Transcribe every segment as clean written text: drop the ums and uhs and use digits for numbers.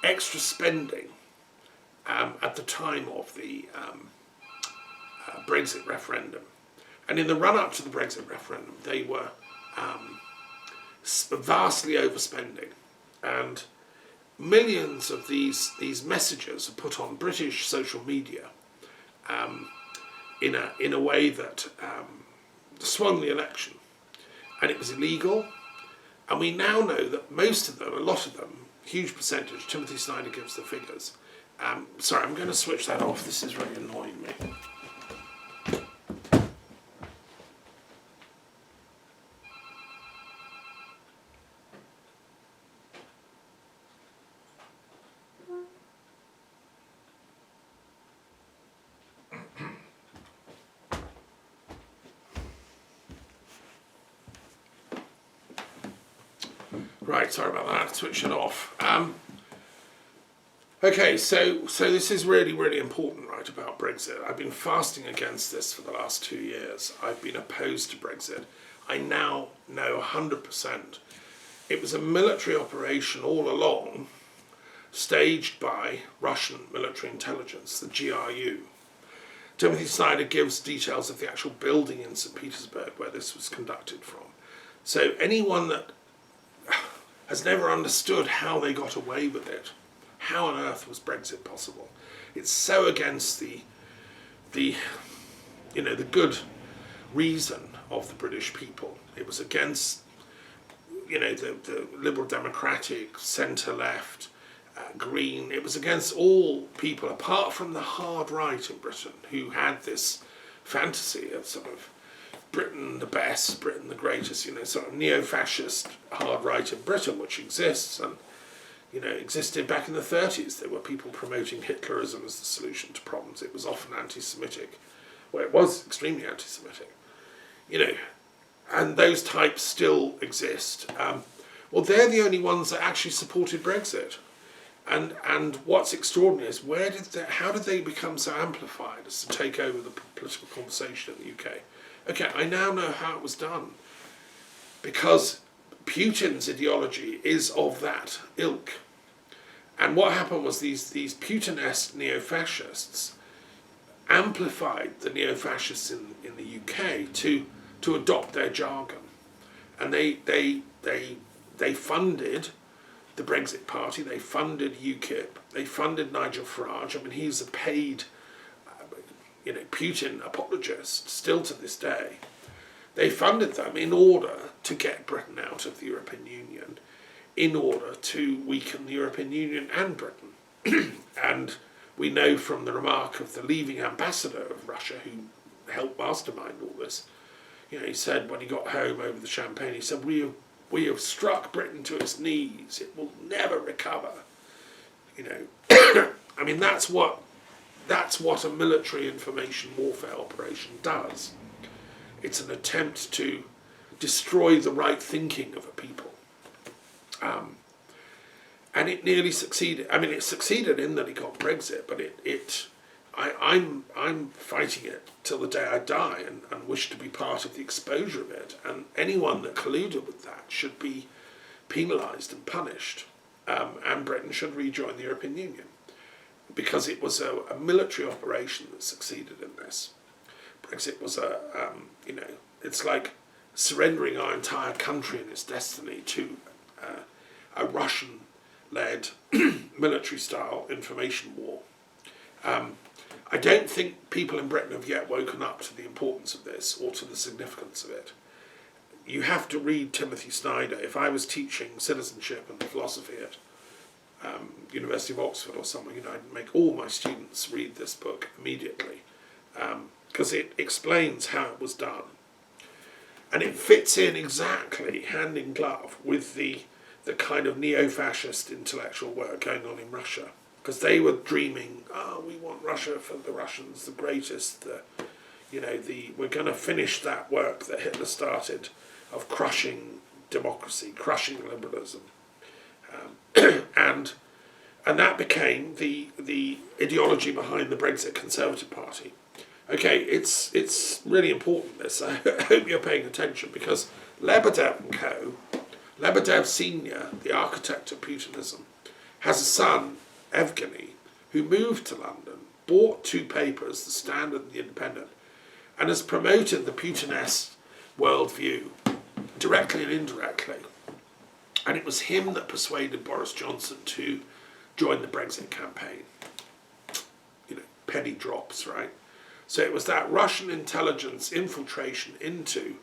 extra spending at the time of the Brexit referendum. And in the run-up to the Brexit referendum, they were vastly overspending. And millions of these messages are put on British social media in a way that swung the election. And it was illegal. And we now know that most of them, a lot of them, huge percentage, Timothy Snyder gives the figures. Sorry, I'm going to switch that off. This is really annoying me. Right, sorry about that, switch it off. Okay, so this is really, really important, right, about Brexit. I've been fasting against this for the last 2 years. I've been opposed to Brexit. I now know 100% it was a military operation all along, staged by Russian military intelligence, the GRU. Timothy Snyder gives details of the actual building in St. Petersburg where this was conducted from. So anyone that has never understood how they got away with it, how on earth was Brexit possible? It's so against the good reason of the British people. It was against, the Liberal Democratic, centre-left, Green. It was against all people, apart from the hard right in Britain, who had this fantasy of sort of Britain the best, Britain the greatest, sort of neo-fascist hard right in Britain, which exists and, existed back in the 30s. There were people promoting Hitlerism as the solution to problems. It was often anti-Semitic. Well, it was extremely anti-Semitic, and those types still exist. Well, they're the only ones that actually supported Brexit. And what's extraordinary is how did they become so amplified as to take over the political conversation in the UK? Okay, I now know how it was done, because Putin's ideology is of that ilk. And what happened was these Putin-esque neo-fascists amplified the neo-fascists in the UK to adopt their jargon. And they funded the Brexit Party, they funded UKIP, they funded Nigel Farage. I mean, he's a paid Putin apologist still to this day. They funded them in order to get Britain out of the European Union, in order to weaken the European Union and Britain. And we know from the remark of the leaving ambassador of Russia, who helped mastermind all this, he said when he got home over the champagne, he said, we have struck Britain to its knees, it will never recover. I mean, that's what a military information warfare operation does. It's an attempt to destroy the right thinking of a people. And it nearly succeeded. I mean, it succeeded in that it got Brexit, but I'm fighting it till the day I die and wish to be part of the exposure of it. And anyone that colluded with that should be penalised and punished. And Britain should rejoin the European Union, because it was a military operation that succeeded in this. Brexit was it's like surrendering our entire country and its destiny to a Russian-led military-style information war. I don't think people in Britain have yet woken up to the importance of this or to the significance of it. You have to read Timothy Snyder. If I was teaching citizenship and philosophy at University of Oxford or something, I'd make all my students read this book immediately, because it explains how it was done. And it fits in exactly hand in glove with the kind of neo-fascist intellectual work going on in Russia. Because they were dreaming, we want Russia for the Russians, the greatest, we're going to finish that work that Hitler started of crushing democracy, crushing liberalism. And that became the ideology behind the Brexit Conservative Party. Okay, it's really important, this. I hope you're paying attention, because Lebedev and co., Lebedev Senior, the architect of Putinism, has a son, Evgeny, who moved to London, bought 2 papers, the Standard and the Independent, and has promoted the Putin-esque worldview directly and indirectly. And it was him that persuaded Boris Johnson to join the Brexit campaign. You know, penny drops, right? So it was that Russian intelligence infiltration into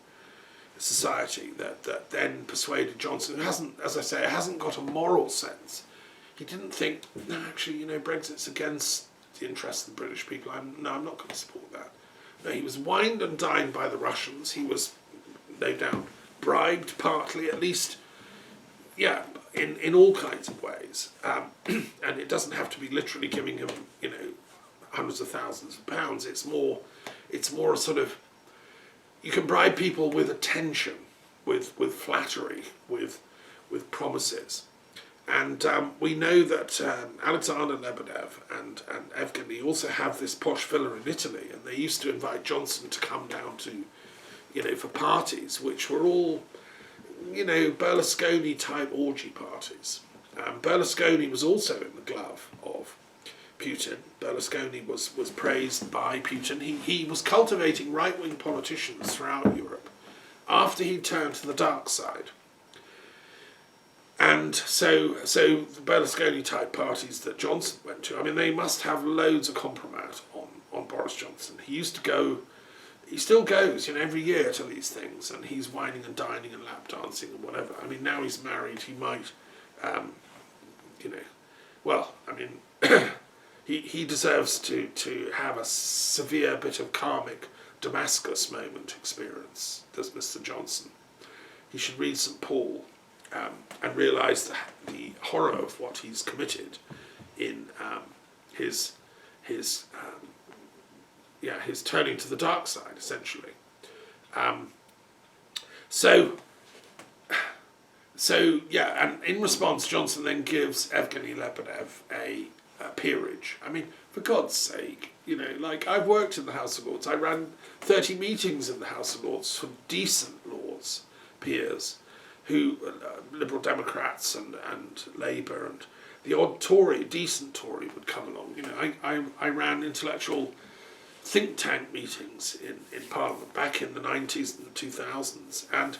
society that then persuaded Johnson, who hasn't, as I say, hasn't got a moral sense. He didn't think, no, actually, you know, Brexit's against the interests of the British people. I'm not going to support that. No, he was wined and dined by the Russians. He was, no doubt, bribed partly, at least, yeah, in all kinds of ways. And it doesn't have to be literally giving him, you know, hundreds of thousands of pounds. It's more a sort of, you can bribe people with attention, with flattery, with promises. And we know that Alexander Lebedev and Evgeny also have this posh villa in Italy, and they used to invite Johnson to come down to, you know, for parties, which were all, you know, Berlusconi-type orgy parties. Berlusconi was also in the glove of Putin. Berlusconi was praised by Putin. He was cultivating right-wing politicians throughout Europe after he turned to the dark side. And so the Berlusconi-type parties that Johnson went to, I mean, they must have loads of compromise on Boris Johnson. He used to go, he still goes, you know, every year to these things, and he's whining and dining and lap dancing and whatever. I mean, now he's married, he might, you know, well, I mean, he deserves to have a severe bit of karmic Damascus moment experience, does Mr. Johnson. He should read St. Paul and realise the horror of what he's committed in his turning to the dark side, essentially. So yeah, and in response, Johnson then gives Evgeny Lebedev a peerage. I mean, for God's sake, you know, like, I've worked in the House of Lords. I ran 30 meetings in the House of Lords for decent Lords, peers, who, Liberal Democrats and Labour and the odd Tory, decent Tory would come along. You know, I ran intellectual think tank meetings in Parliament back in the 90s and the 2000s, and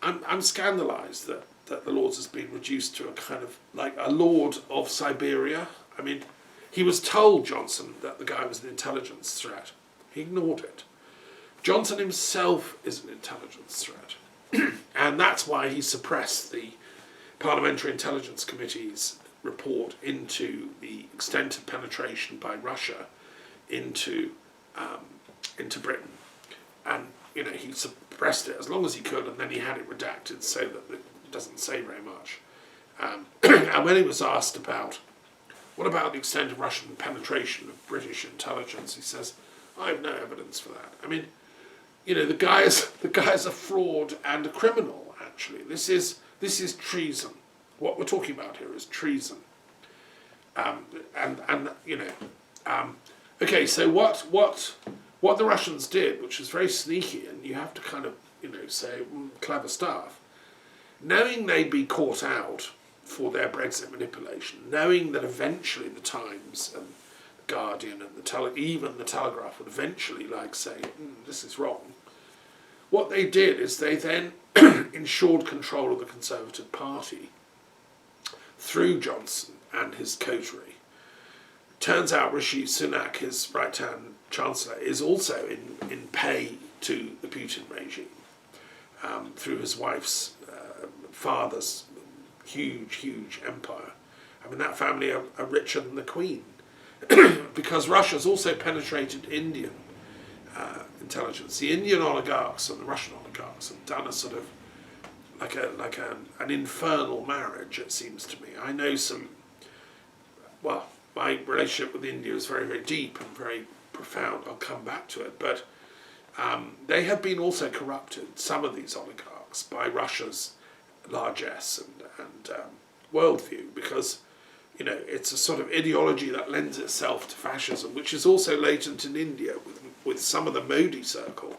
I'm scandalised that the Lords has been reduced to a kind of like a Lord of Siberia. I mean, he was told, Johnson, that the guy was an intelligence threat. He ignored it. Johnson himself is an intelligence threat. And that's why he suppressed the Parliamentary Intelligence Committee's report into the extent of penetration by Russia into Britain. And, you know, he suppressed it as long as he could, and then he had it redacted so that it doesn't say very much. And when he was asked about, what about the extent of Russian penetration of British intelligence, he says, I have no evidence for that. I mean, you know, the guy is a fraud and a criminal, actually. This is treason. What we're talking about here is treason. And you know, okay, so what the Russians did, which was very sneaky, and you have to kind of, you know, say, clever stuff, knowing they'd be caught out for their Brexit manipulation, knowing that eventually the Times and the Guardian and even the Telegraph would eventually, like, say, this is wrong. What they did is they then ensured control of the Conservative Party through Johnson and his coterie. Turns out Rishi Sunak, his right-hand chancellor, is also in pay to the Putin regime through his wife's father's huge empire. I mean, that family are richer than the Queen because Russia's also penetrated Indian intelligence. The Indian oligarchs and the Russian oligarchs have done a sort of like an infernal marriage, it seems to me. I know some, well, my relationship with India is very, very deep and very profound. I'll come back to it. But they have been also corrupted, some of these oligarchs, by Russia's largesse and worldview, because, you know, it's a sort of ideology that lends itself to fascism, which is also latent in India, with some of the Modi circle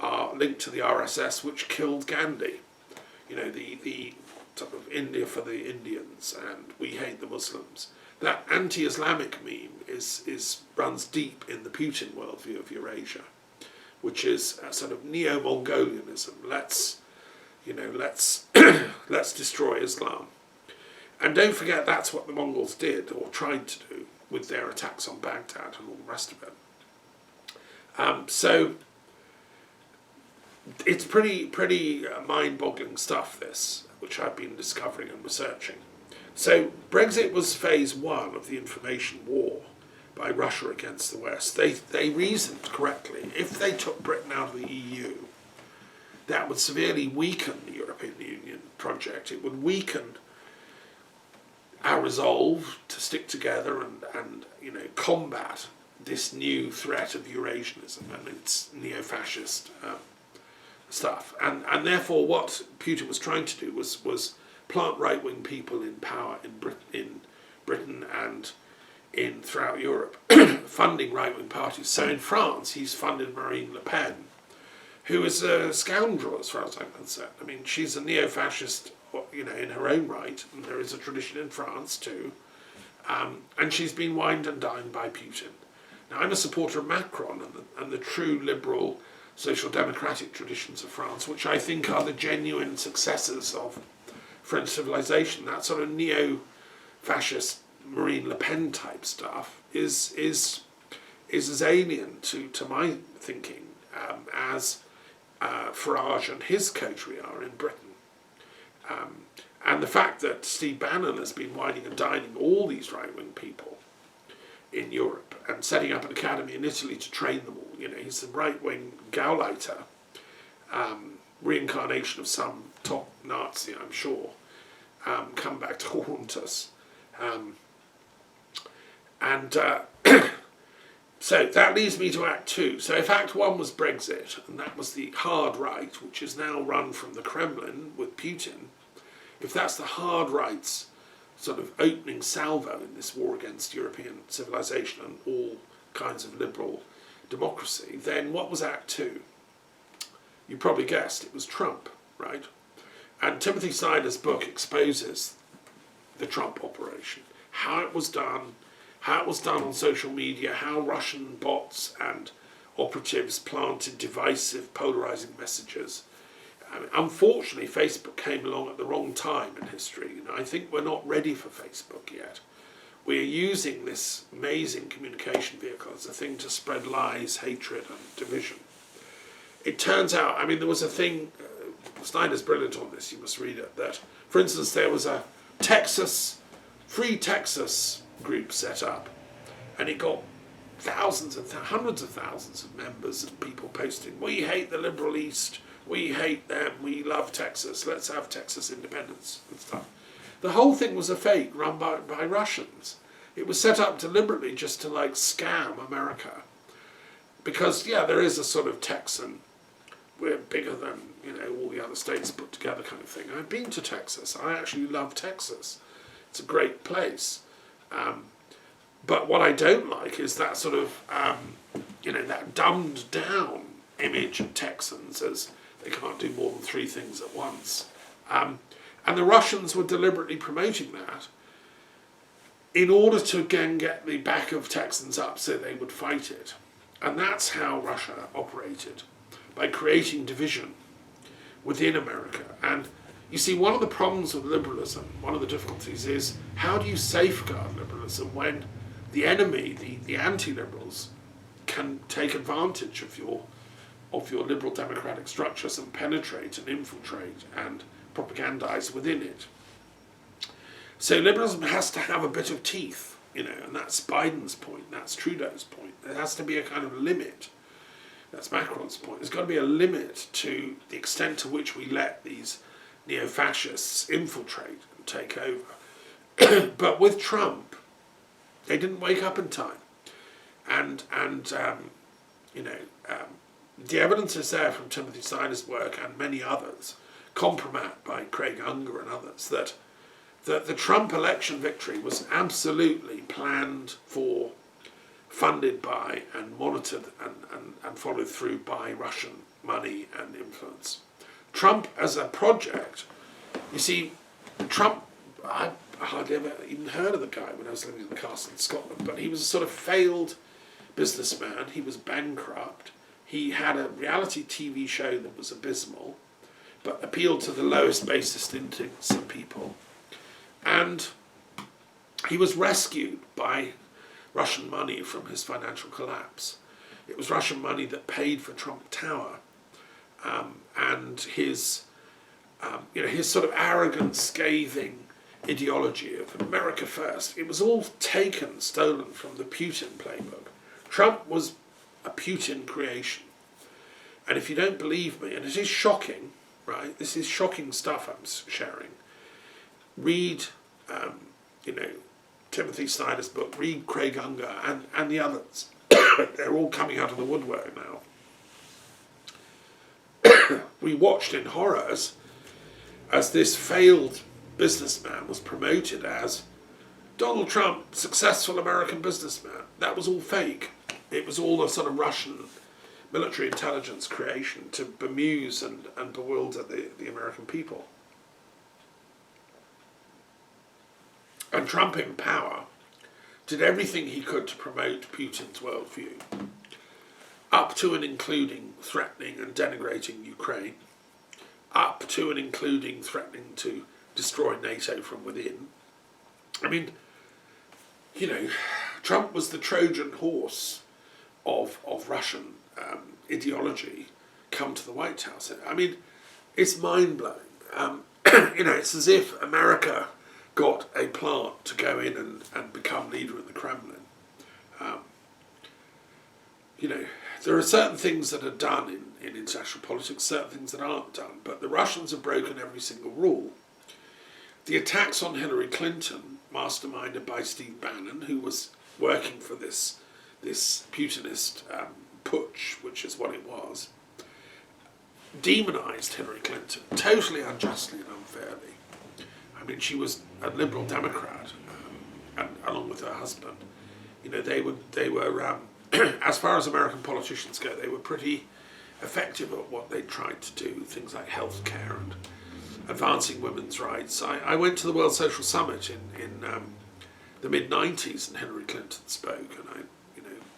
are linked to the RSS, which killed Gandhi. You know, the sort of India for the Indians and we hate the Muslims. That anti-Islamic meme runs deep in the Putin worldview of Eurasia, which is a sort of neo-Mongolianism. Let's let's destroy Islam. And don't forget that's what the Mongols did or tried to do with their attacks on Baghdad and all the rest of it. So it's pretty mind-boggling stuff, this, which I've been discovering and researching. So Brexit was phase one of the information war by Russia against the West. They reasoned correctly. If they took Britain out of the EU, that would severely weaken the European Union project. It would weaken our resolve to stick together and combat this new threat of Eurasianism and its neo-fascist stuff. And therefore what Putin was trying to do was plant right-wing people in power in Britain and throughout Europe, funding right-wing parties. So in France, he's funded Marine Le Pen, who is a scoundrel as far as I'm concerned. I mean, she's a neo-fascist, in her own right, and there is a tradition in France too, and she's been wined and dined by Putin. Now, I'm a supporter of Macron and the true liberal social democratic traditions of France, which I think are the genuine successors of French civilization. That sort of neo-fascist Marine Le Pen type stuff is as alien to my thinking as Farage and his coterie are in Britain. And the fact that Steve Bannon has been wining and dining all these right-wing people in Europe and setting up an academy in Italy to train them all. He's the right-wing Gauleiter, reincarnation of some top Nazi, I'm sure, come back to haunt us. So that leads me to Act 2. So if Act 1 was Brexit, and that was the hard right, which is now run from the Kremlin with Putin, if that's the hard right's sort of opening salvo in this war against European civilization and all kinds of liberal democracy, then what was Act 2? You probably guessed it was Trump, right? And Timothy Snyder's book exposes the Trump operation, how it was done on social media, how Russian bots and operatives planted divisive, polarizing messages. Unfortunately, Facebook came along at the wrong time in history. I think we're not ready for Facebook yet. We are using this amazing communication vehicle as a thing to spread lies, hatred, and division. It turns out, there was a thing, Snyder's brilliant on this, you must read it, that, for instance, there was a Free Texas group set up, and it got hundreds of thousands of members and people posting, "We hate the liberal East, we hate them, we love Texas, let's have Texas independence," and stuff. The whole thing was a fake run by Russians. It was set up deliberately just to scam America. Because, there is a sort of Texan, we're bigger than all the other states put together kind of thing. I've been to Texas, I actually love Texas. It's a great place. But what I don't like is that sort of, that dumbed down image of Texans as they can't do more than 3 things at once. And the Russians were deliberately promoting that in order to again get the back of Texans up so they would fight it. And that's how Russia operated, by creating division within America. And you see, one of the problems with liberalism, one of the difficulties is, how do you safeguard liberalism when the enemy, the anti-liberals, can take advantage of your liberal democratic structures and penetrate and infiltrate and propagandize within it? So liberalism has to have a bit of teeth, and that's Biden's point, that's Trudeau's point. There has to be a kind of limit. That's Macron's point. There's got to be a limit to the extent to which we let these neo-fascists infiltrate and take over. But with Trump, they didn't wake up in time. And the evidence is there from Timothy Snyder's work and many others, Compromat by Craig Unger and others, that the Trump election victory was absolutely planned for, funded by, and monitored and followed through by Russian money and influence. Trump as a project, you see, Trump, I hardly ever even heard of the guy when I was living in the castle in Scotland, but he was a sort of failed businessman. He was bankrupt. He had a reality TV show that was abysmal, but appealed to the lowest, basest instincts of people. And he was rescued by Russian money from his financial collapse. It was Russian money that paid for Trump Tower, and his sort of arrogant, scathing ideology of America first. It was all stolen from the Putin playbook. Trump was a Putin creation. And if you don't believe me, and it is shocking, right? This is shocking stuff I'm sharing. Read, Timothy Snyder's book, read Craig Unger and the others. They're all coming out of the woodwork now. We watched in horror as this failed businessman was promoted as Donald Trump, successful American businessman. That was all fake. It was all a sort of Russian military intelligence creation to bemuse and bewilder the American people. And Trump in power did everything he could to promote Putin's worldview, up to and including threatening and denigrating Ukraine, up to and including threatening to destroy NATO from within. I mean, Trump was the Trojan horse of Russian ideology come to the White House. I mean, it's mind-blowing. It's as if America got a plant to go in and become leader in the Kremlin. There are certain things that are done in international politics, certain things that aren't done, but the Russians have broken every single rule. The attacks on Hillary Clinton, masterminded by Steve Bannon, who was working for this Putinist putsch, which is what it was, demonized Hillary Clinton totally unjustly and unfairly. I mean, she was a liberal Democrat, and along with her husband. They were as far as American politicians go, they were pretty effective at what they tried to do, things like health care and advancing women's rights. I went to the World Social Summit in the mid-90s, and Hillary Clinton spoke, and I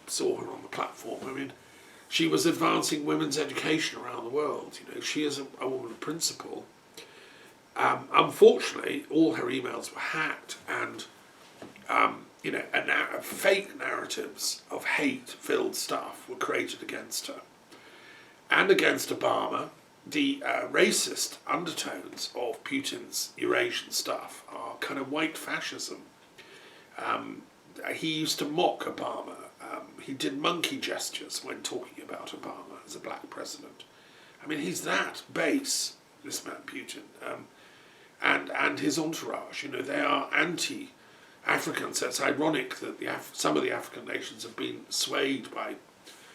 saw her on the platform. I mean, she was advancing women's education around the world. She is a woman of principle. Unfortunately, all her emails were hacked, and fake narratives of hate-filled stuff were created against her and against Obama. The racist undertones of Putin's Eurasian stuff are kind of white fascism. He used to mock Obama. He did monkey gestures when talking about Obama as a black president. I mean, he's that base, this man Putin, and his entourage. They are anti-African. So it's ironic that some of the African nations have been swayed by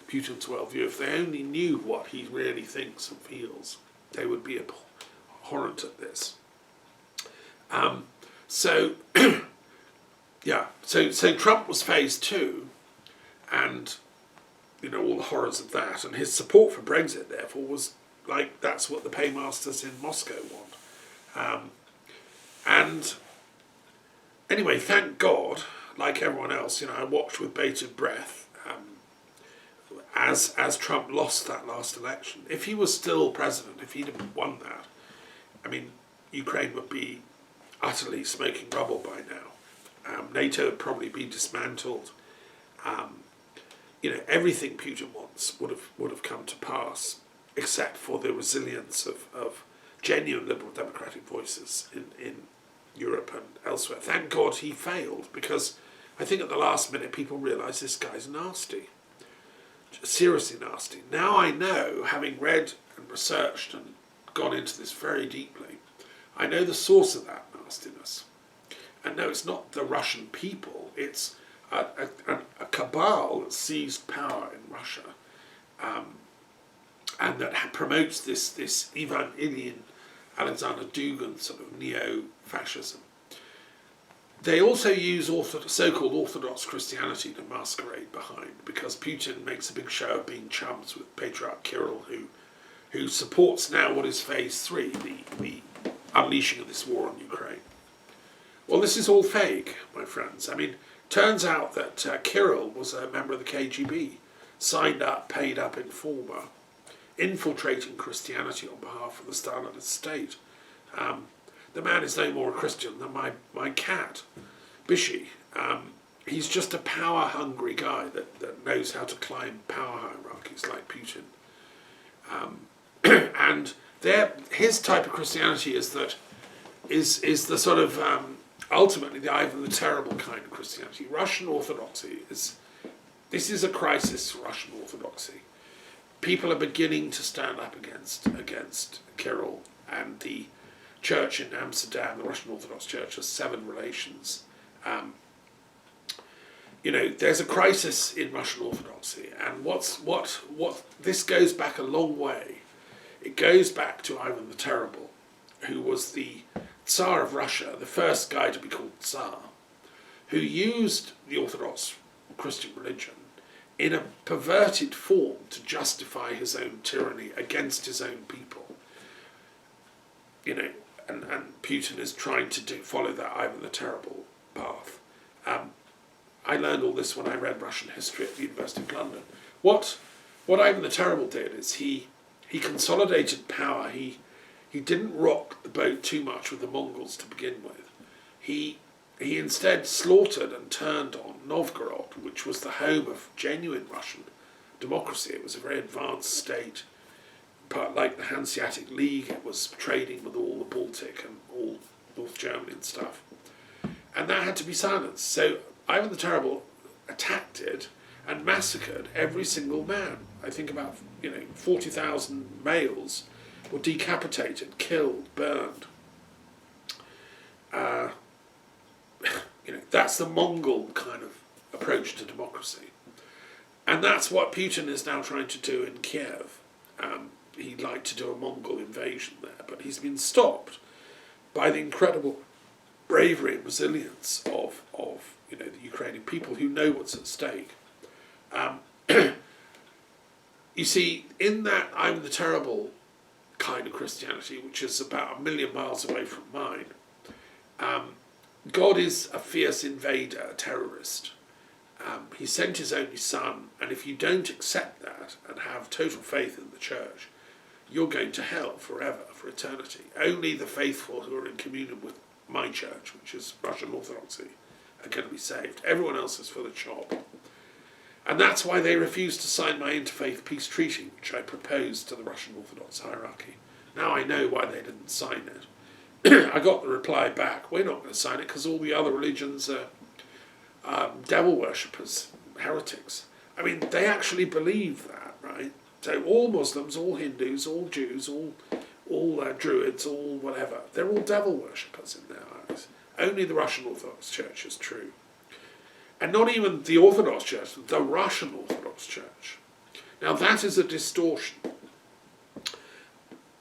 Putin's worldview. If they only knew what he really thinks and feels, they would be abhorrent at this. So Trump was phase two, and all the horrors of that, and his support for Brexit, therefore, was like that's what the paymasters in Moscow want. And anyway, thank God, like everyone else, I watched with bated breath as Trump lost that last election. If he was still president, if he'd have won that, I mean, Ukraine would be utterly smoking rubble by now. NATO would probably be dismantled. Everything Putin wants would have come to pass, except for the resilience of genuine liberal democratic voices in Europe and elsewhere. Thank God he failed, because I think at the last minute people realised this guy's nasty. Seriously nasty. Now I know, having read and researched and gone into this very deeply, I know the source of that nastiness. And no, it's not the Russian people, it's a cabal that seized power in Russia, and that promotes this Ivan Ilyin, Alexander Dugin sort of neo-fascism. They also use so-called Orthodox Christianity to masquerade behind, because Putin makes a big show of being chums with Patriarch Kirill, who supports now what is phase three, the unleashing of this war on Ukraine. Well, this is all fake, my friends. I mean, turns out that Kirill was a member of the KGB, signed up, paid up informer, infiltrating Christianity on behalf of the Stalinist state. The man is no more a Christian than my cat, Bishy. He's just a power-hungry guy that knows how to climb power hierarchies like Putin. And his type of Christianity is the sort of ultimately the Ivan the Terrible kind of Christianity. Russian Orthodoxy this is a crisis for Russian Orthodoxy. People are beginning to stand up against Kirill, and the church in Amsterdam, the Russian Orthodox Church, has severed relations. There's a crisis in Russian Orthodoxy, and what this goes back a long way. It goes back to Ivan the Terrible, who was the Tsar of Russia, the first guy to be called Tsar, who used the Orthodox Christian religion in a perverted form to justify his own tyranny against his own people. And Putin is trying to follow that Ivan the Terrible path. I learned all this when I read Russian history at the University of London. What Ivan the Terrible did is he consolidated power. He didn't rock the boat too much with the Mongols to begin with. He instead slaughtered and turned on Novgorod, which was the home of genuine Russian democracy. It was a very advanced state. Part like the Hanseatic League, it was trading with all the Baltic and all North Germany and stuff. And that had to be silenced. So Ivan the Terrible attacked it and massacred every single man. I think about 40,000 males were decapitated, killed, burned. That's the Mongol kind of approach to democracy. And that's what Putin is now trying to do in Kiev. He'd like to do a Mongol invasion there, but he's been stopped by the incredible bravery and resilience of the Ukrainian people who know what's at stake. You see, in that Ivan the Terrible kind of Christianity, which is about 1 million miles away from mine, God is a fierce invader, a terrorist. He sent his only son, and if you don't accept that and have total faith in the church, you're going to hell forever, for eternity. Only the faithful who are in communion with my church, which is Russian Orthodoxy, are going to be saved. Everyone else is for the chop. And that's why they refused to sign my interfaith peace treaty, which I proposed to the Russian Orthodox hierarchy. Now I know why they didn't sign it. I got the reply back, we're not going to sign it because all the other religions are devil worshippers, heretics. I mean, they actually believe that, right? So all Muslims, all Hindus, all Jews, all Druids, all whatever, they're all devil worshippers in their eyes. Only the Russian Orthodox Church is true. And not even the Orthodox Church, the Russian Orthodox Church. Now that is a distortion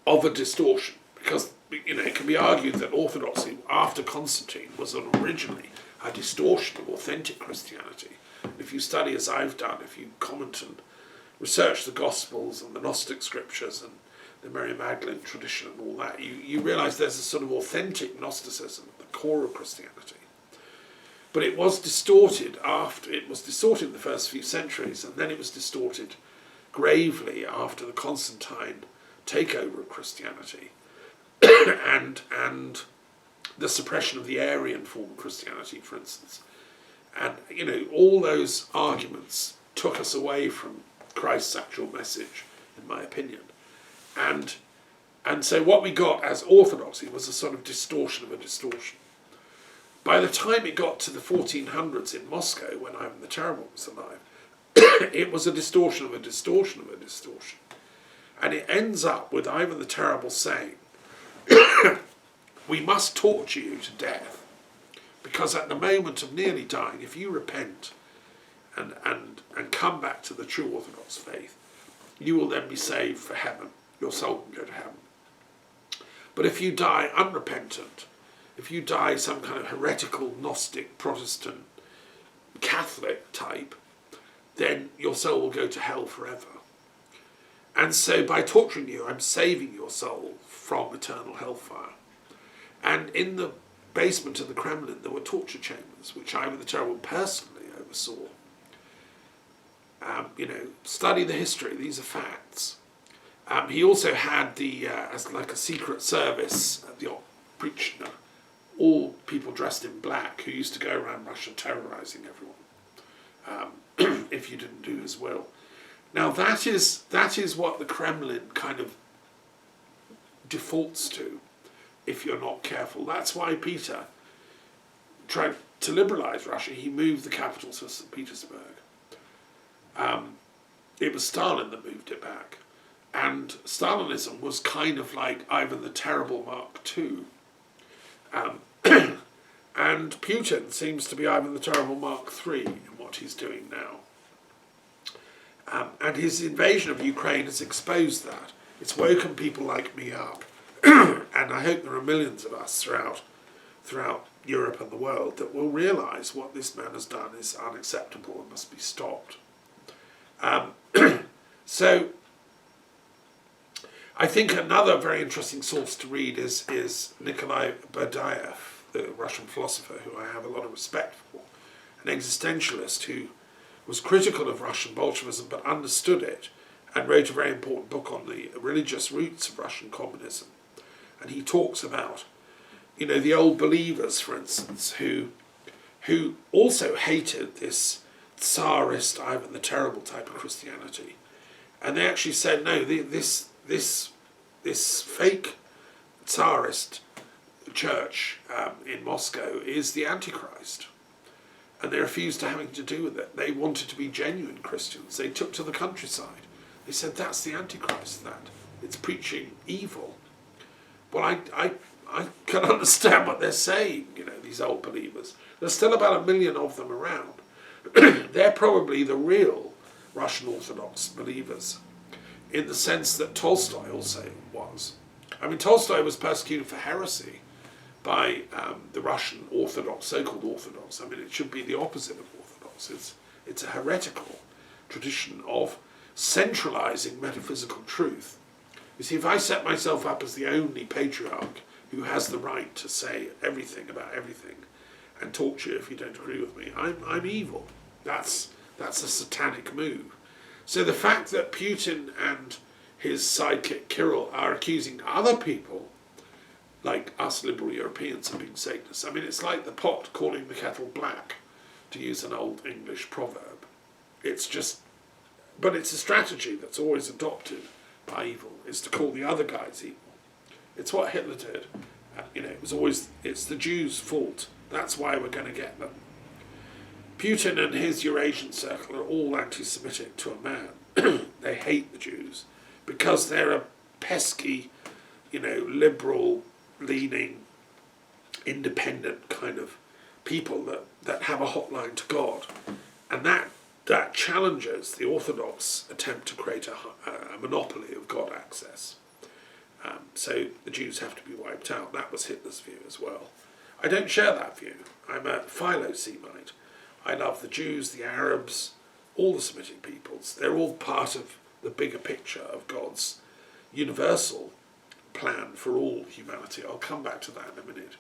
of a distortion, because it can be argued that Orthodoxy after Constantine was originally a distortion of authentic Christianity. If you study as I've done, if you comment and research the Gospels and the Gnostic scriptures and the Mary Magdalene tradition and all that, you realise there's a sort of authentic Gnosticism at the core of Christianity. But it was distorted in the first few centuries, and then it was distorted gravely after the Constantine takeover of Christianity and the suppression of the Arian form of Christianity, for instance. And, all those arguments took us away from Christ's actual message, in my opinion. And so what we got as Orthodoxy was a sort of distortion of a distortion. By the time it got to the 1400s in Moscow, when Ivan the Terrible was alive, it was a distortion of a distortion of a distortion. And it ends up with Ivan the Terrible saying, we must torture you to death, because at the moment of nearly dying, if you repent and come back to the true Orthodox faith, you will then be saved for heaven. Your soul can go to heaven. But if you die unrepentant, if you die some kind of heretical, Gnostic, Protestant, Catholic type, then your soul will go to hell forever. And so by torturing you, I'm saving your soul from eternal hellfire. And in the basement of the Kremlin there were torture chambers, which Ivan the Terrible personally oversaw. Study the history, these are facts. He also had as like a secret service, the Oprichnina, all people dressed in black who used to go around Russia terrorising everyone if you didn't do his will. Now that is what the Kremlin kind of defaults to if you're not careful. That's why Peter tried to liberalise Russia. He moved the capital to St. Petersburg. It was Stalin that moved it back. And Stalinism was kind of like Ivan the Terrible Mark II. And Putin seems to be Ivan the Terrible Mark III in what he's doing now. And his invasion of Ukraine has exposed that. It's woken people like me up. And I hope there are millions of us throughout Europe and the world that will realise what this man has done is unacceptable and must be stopped. So I think another very interesting source to read is Nikolai Berdyaev, the Russian philosopher who I have a lot of respect for, an existentialist who was critical of Russian Bolshevism but understood it and wrote a very important book on the religious roots of Russian communism. And he talks about, the old believers, for instance, who also hated this Tsarist, Ivan the Terrible type of Christianity. And they actually said, no, this fake Tsarist church in Moscow is the Antichrist. And they refused to have anything to do with it. They wanted to be genuine Christians. They took to the countryside. They said, that's the Antichrist, that. It's preaching evil. Well, I can understand what they're saying, these old believers. There's still about 1 million of them around. They're probably the real Russian Orthodox believers, in the sense that Tolstoy also was. I mean, Tolstoy was persecuted for heresy by the Russian Orthodox, so-called Orthodox. I mean, it should be the opposite of Orthodox. It's a heretical tradition of centralising metaphysical truth. You see, if I set myself up as the only patriarch who has the right to say everything about everything and torture you if you don't agree with me, I'm evil. That's a satanic move. So the fact that Putin and his sidekick Kirill are accusing other people, like us liberal Europeans, of being Satanists, I mean, it's like the pot calling the kettle black, to use an old English proverb. But it's a strategy that's always adopted by evil, is to call the other guys evil. It's what Hitler did. It's the Jews' fault. That's why we're going to get them. Putin and his Eurasian circle are all anti-Semitic to a man. They hate the Jews because they're a pesky, liberal-leaning, independent kind of people that have a hotline to God. And that challenges the Orthodox attempt to create a monopoly of God access. So the Jews have to be wiped out. That was Hitler's view as well. I don't share that view. I'm a Philo-Semite. I love the Jews, the Arabs, all the Semitic peoples. They're all part of the bigger picture of God's universal plan for all humanity. I'll come back to that in a minute.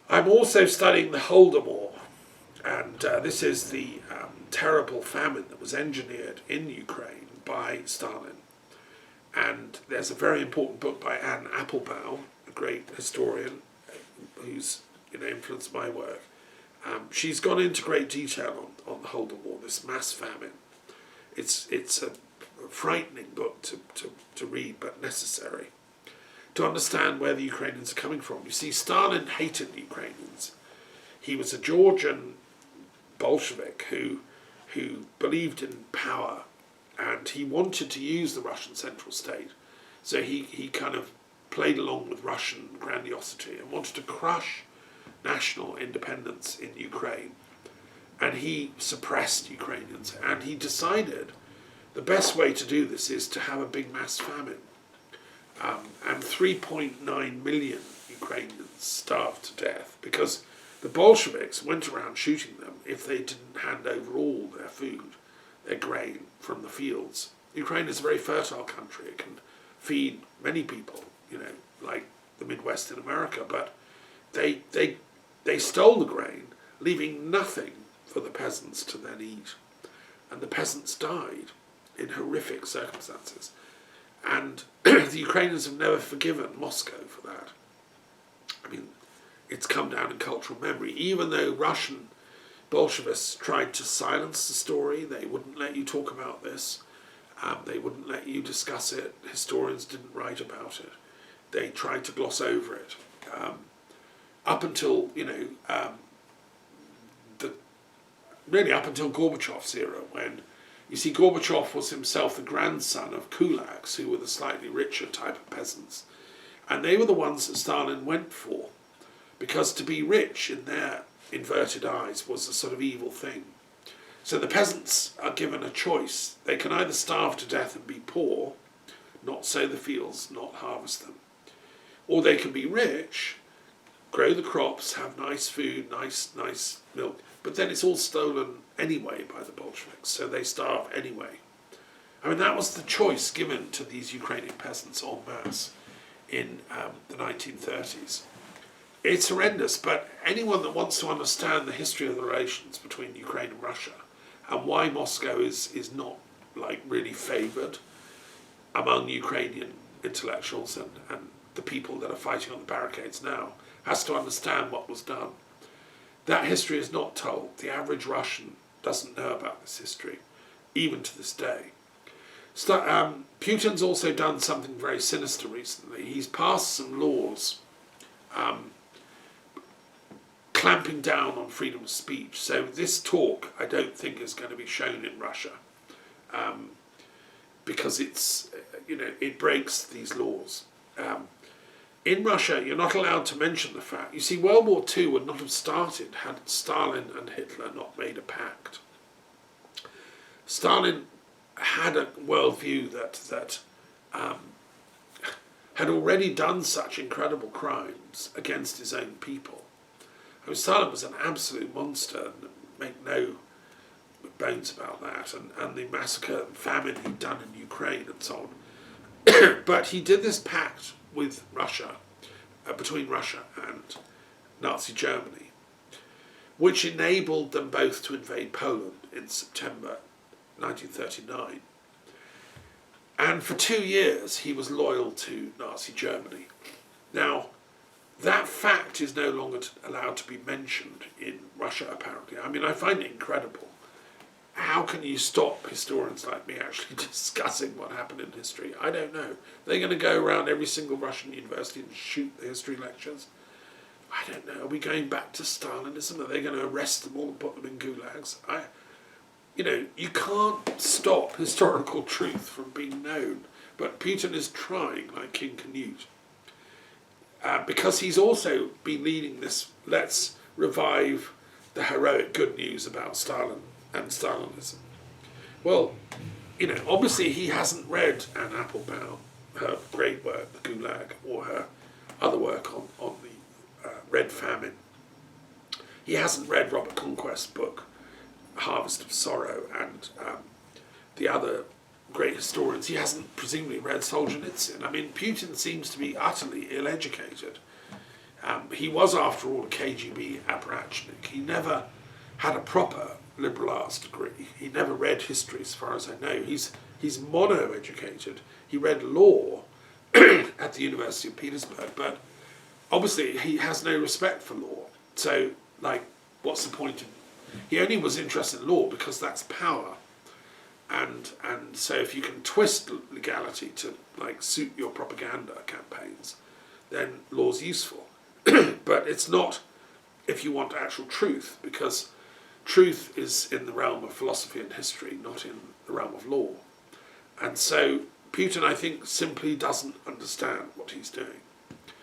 I'm also studying the Holodomor, and this is the terrible famine that was engineered in Ukraine by Stalin. And there's a very important book by Anne Applebaum, a great historian who's influenced my work. She's gone into great detail on the Holodomor, this mass famine. It's a frightening book to read, but necessary to understand where the Ukrainians are coming from. You see, Stalin hated the Ukrainians. He was a Georgian Bolshevik who believed in power, and he wanted to use the Russian central state. So he kind of played along with Russian grandiosity and wanted to crush national independence in Ukraine. And he suppressed Ukrainians, and he decided the best way to do this is to have a big mass famine. And 3.9 million Ukrainians starved to death because the Bolsheviks went around shooting them if they didn't hand over all their food, their grain from the fields. Ukraine is a very fertile country. It can feed many people, like the Midwest in America, but they stole the grain, leaving nothing for the peasants to then eat. And the peasants died in horrific circumstances. And the Ukrainians have never forgiven Moscow for that. I mean, it's come down in cultural memory. Even though Russian Bolshevists tried to silence the story, they wouldn't let you talk about this. They wouldn't let you discuss it. Historians didn't write about it. They tried to gloss over it. Up until, up until Gorbachev's era, when, you see, Gorbachev was himself the grandson of kulaks, who were the slightly richer type of peasants. And they were the ones that Stalin went for, because to be rich in their inverted eyes was a sort of evil thing. So the peasants are given a choice. They can either starve to death and be poor, not sow the fields, not harvest them, or they can be rich, grow the crops, have nice food, nice milk, but then it's all stolen anyway by the Bolsheviks, so they starve anyway. I mean, that was the choice given to these Ukrainian peasants en masse in the 1930s. It's horrendous, but anyone that wants to understand the history of the relations between Ukraine and Russia and why Moscow is not like really favoured among Ukrainian intellectuals and the people that are fighting on the barricades now has to understand what was done. That history is not told. The average Russian doesn't know about this history, even to this day. Putin's also done something very sinister recently. He's passed some laws clamping down on freedom of speech. So this talk, I don't think, is going to be shown in Russia because it's, it breaks these laws. In Russia, you're not allowed to mention the fact. You see, World War II would not have started had Stalin and Hitler not made a pact. Stalin had a worldview that had already done such incredible crimes against his own people. I mean, Stalin was an absolute monster, make no bones about that, and the massacre and famine he'd done in Ukraine and so on. But he did this pact with Russia, between Russia and Nazi Germany, which enabled them both to invade Poland in September 1939. And for 2 years he was loyal to Nazi Germany. Now, that fact is no longer allowed to be mentioned in Russia, apparently. I mean, I find it incredible. How can you stop historians like me actually discussing what happened in history? I don't know. They're going to go around every single Russian university and shoot the history lectures? I don't know. Are we going back to Stalinism? Are they going to arrest them all and put them in gulags? You can't stop historical truth from being known. But Putin is trying, like King Canute. Because he's also been leading this, let's revive the heroic good news about Stalin and Stalinism. Well, obviously he hasn't read Anne Applebaum, her great work, The Gulag, or her other work on the Red Famine. He hasn't read Robert Conquest's book, Harvest of Sorrow, and the other great historians. He hasn't presumably read Solzhenitsyn. I mean, Putin seems to be utterly ill-educated. He was, after all, a KGB apparatchik. He never had a proper liberal arts degree. He never read history, as far as I know. He's mono-educated. He read law at the University of Petersburg, but obviously he has no respect for law. So, what's the point? He only was interested in law because that's power. And so if you can twist legality to suit your propaganda campaigns, then law's useful. But it's not if you want actual truth, because truth is in the realm of philosophy and history, not in the realm of law. And so Putin, I think, simply doesn't understand what he's doing.